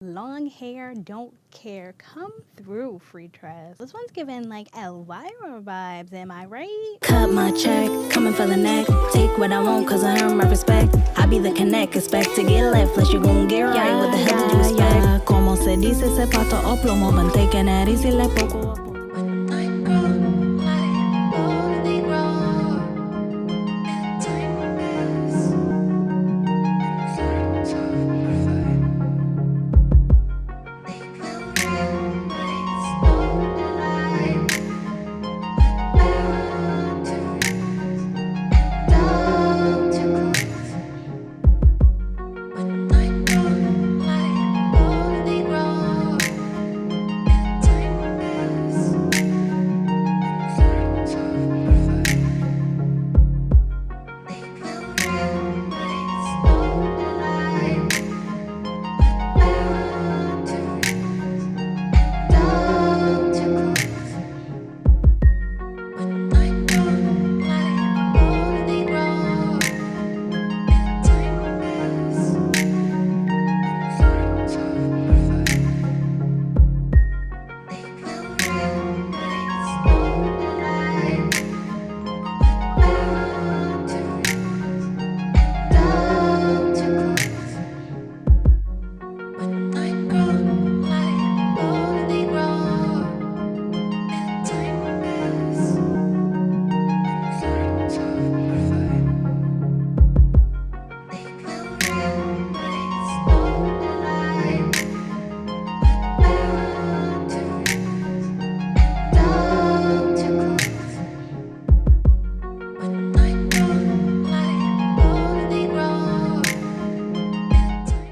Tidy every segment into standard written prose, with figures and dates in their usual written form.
Long hair, don't care. Come through, Freetress. This one's giving like Elvira vibes, am I right? Cut my check, coming for the neck. Take what I want, cause I earn my respect. I be the connect, expect to get left. Plus you gon' get right, what the hell did you expect? Como se dice, se pato o plomo. Been taking it easy like poco a poco.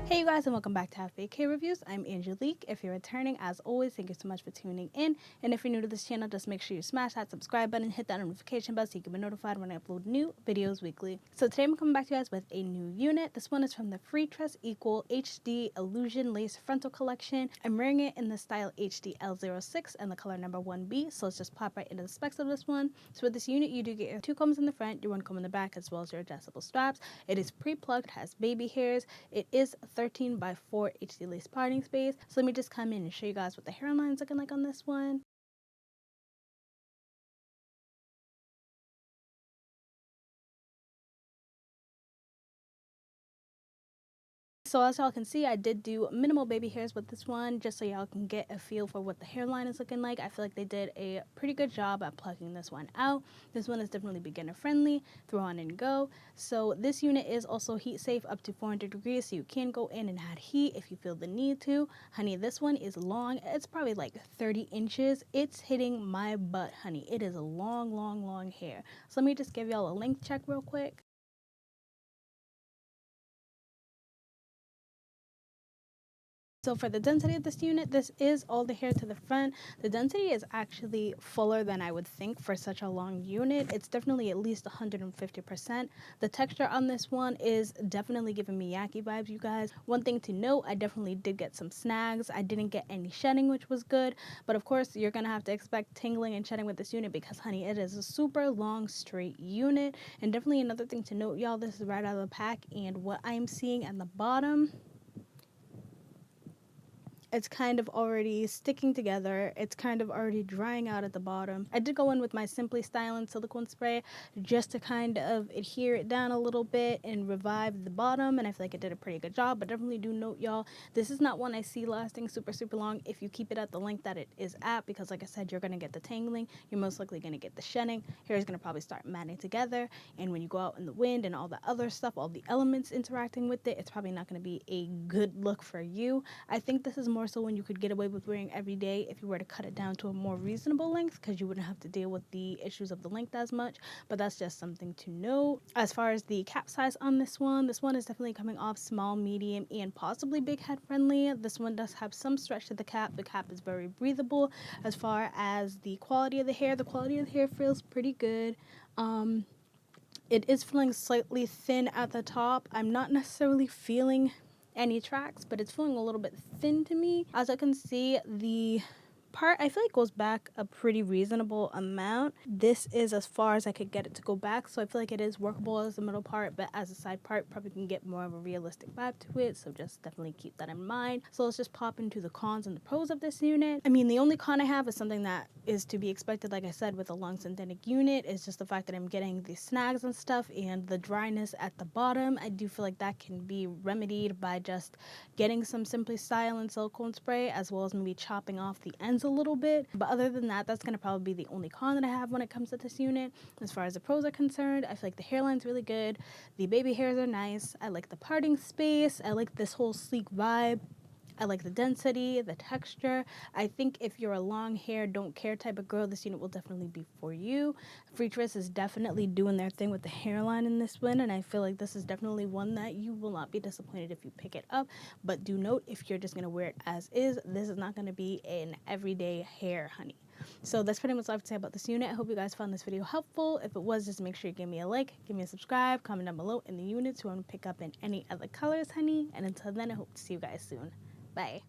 Hey you guys, and welcome back to Half AK Reviews. I'm Angelique. If you're returning, as always, thank you so much for tuning in. And if you're new to this channel, just make sure you smash that subscribe button, hit that notification bell so you can be notified when I upload new videos weekly. So today I'm coming back to you guys with a new unit. This one is from the Freetress HD Illusion Lace Frontal Collection. I'm wearing it in the style HDL06 and the color number 1B. So let's just pop right into the specs of this one. So with this unit, you do get your 2 combs in the front, your 1 comb in the back, as well as your adjustable straps. It is pre-plugged, has baby hairs. It is 13 by 4 HD lace parting space. So let me just come in and show you guys what the hairline is looking like on this one. So as y'all can see, I did do minimal baby hairs with this one, just so y'all can get a feel for what the hairline is looking like. I feel like they did a pretty good job at plucking this one out. This one is definitely beginner friendly, throw on and go. So this unit is also heat safe up to 400 degrees, so you can go in and add heat if you feel the need to. Honey, this one is long. It's probably like 30 inches. It's hitting my butt, honey. It is a long hair. So let me just give y'all a length check real quick. So for the density of this unit, this is all the hair to the front. The density is actually fuller than I would think for such a long unit. It's definitely at least 150%. The texture on this one is definitely giving me Yaki vibes, you guys. One thing to note, I definitely did get some snags. I didn't get any shedding, which was good. But of course, you're going to have to expect tingling and shedding with this unit because, honey, it is a super long, straight unit. And definitely another thing to note, y'all, this is right out of the pack. And what I'm seeing at the bottom, it's kind of already sticking together. It's kind of already drying out at the bottom. I did go in with my Simply Stylin' silicone spray just to kind of adhere it down a little bit and revive the bottom, and I feel like it did a pretty good job. But definitely do note, y'all, this is not one I see lasting super long if you keep it at the length that it is at, because like I said, you're going to get the tangling, you're most likely going to get the shedding, hair is going to probably start matting together, and when you go out in the wind and all the other stuff, all the elements interacting with it, it's probably not going to be a good look for you. I think this is more so when you could get away with wearing every day if you were to cut it down to a more reasonable length, because you wouldn't have to deal with the issues of the length as much. But that's just something to note. As far as the cap size on this one is definitely coming off small, medium, and possibly big head friendly. This one does have some stretch to the cap. The cap is very breathable. As far as the quality of the hair feels pretty good. It is feeling slightly thin at the top. I'm not necessarily feeling any tracks, but it's feeling a little bit thin to me. As I can see, the part, I feel like goes back a pretty reasonable amount. This is as far as I could get it to go back, so I feel like it is workable as the middle part, but as a side part, probably can get more of a realistic vibe to it, so just definitely keep that in mind. So let's just pop into the cons and the pros of this unit. I mean, the only con I have is something that is to be expected, like I said, with a long synthetic unit, is just the fact that I'm getting the snags and stuff and the dryness at the bottom. I do feel like that can be remedied by just getting some Simply Style and silicone spray, as well as maybe chopping off the ends a little bit. But other than that, that's going to probably be the only con that I have when it comes to this unit. As far as the pros are concerned, I feel like the hairline's really good. The baby hairs are nice. I like the parting space. I like this whole sleek vibe. I like the density, the texture. I think if you're a long hair, don't care type of girl, this unit will definitely be for you. Freetress is definitely doing their thing with the hairline in this one, and I feel like this is definitely one that you will not be disappointed if you pick it up. But do note, if you're just going to wear it as is, this is not going to be an everyday hair, honey. So that's pretty much all I have to say about this unit. I hope you guys found this video helpful. If it was, just make sure you give me a like, give me a subscribe, comment down below in the units you want to pick up in any other colors, honey. And until then, I hope to see you guys soon. Bye.